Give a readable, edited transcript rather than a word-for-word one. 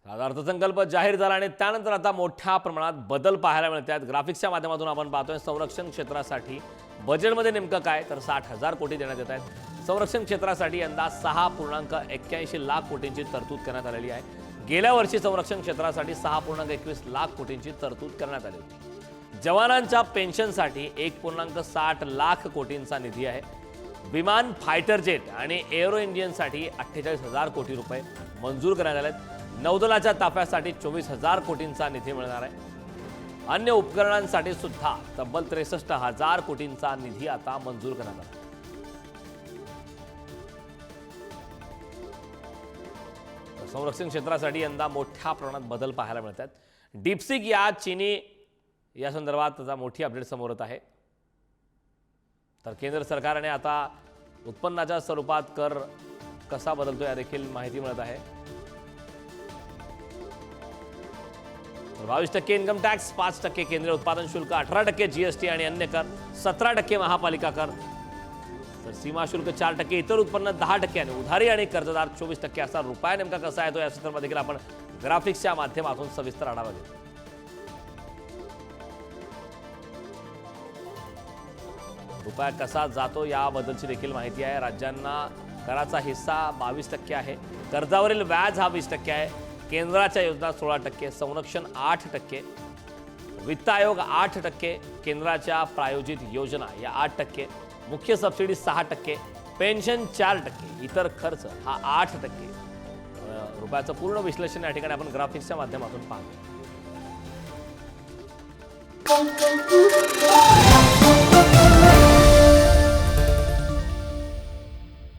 आता अर्थसंकल्प जाहीर झाला आणि त्यानंतर आता मोठ्या प्रमाणात बदल पाहायला मिळत आहेत। ग्राफिक्सच्या माध्यमातून आपण पाहतोय संरक्षण क्षेत्रासाठी बजेटमध्ये नेमकं काय तर 60,000 कोटी देण्यात येत आहेत। संरक्षण क्षेत्रासाठी यंदा 6.81 लाख कोटींची तरतूद करण्यात आलेली आहे। गेल्या वर्षी संरक्षण क्षेत्रासाठी 6.21 लाख कोटींची तरतूद करण्यात आली होती। जवानांच्या पेन्शनसाठी 1.60 लाख कोटींचा निधी आहे। विमान, फायटर जेट आणि एअरो इंजिनसाठी 48,000 कोटी रुपये मंजूर करण्यात आले आहेत। नौदलाच्या ताफ्यासाठी 24,000 कोटींचा निधी मिळणार आहे। अन्य उपकरणांसाठी सुद्धा तब्बल 63,000 कोटींचा निधी आता मंजूर करण्यात आला। संरक्षण क्षेत्रासाठी यंदा मोठ्या प्रमाणात बदल पाहायला मिळत आहेत। डीपसीक या चीनी या संदर्भात त्याचा मोठी अपडेट समोर येत आहे। तर केंद्र सरकारने आता उत्पन्नाच्या स्वरूपात कर कसा बदलतो या देखील माहिती मिळत आहे। 22% इन्कम टॅक्स, 5% केंद्रीय उत्पादन शुल्क, 18% जीएसटी आणि अन्य कर, 17% महापालिका कर, तर सीमा शुल्क 4%, इतर उत्पन्न 10% आणि उधारी आणि कर्जदार 24%। असा रुपया नेमका कसा येतो या संदर्भात देखील आपण ग्राफिक्सच्या माध्यमातून सविस्तर आढावा घेऊ। रुपया कसा जातो याबद्दलची देखील माहिती आहे। राज्यांना कराचा हिस्सा 22% आहे। कर्जावरील व्याज हा 20% आहे। केंद्राच्या योजना 16%, संरक्षण 8%, वित्त आयोग 8%, केंद्राच्या प्रायोजित योजना या 8%, मुख्य सबसिडी 6%, पेन्शन 4%, इतर खर्च हा 8%। रुपयाचं पूर्ण विश्लेषण या ठिकाणी आपण ग्राफिक्सच्या माध्यमातून पाहतो।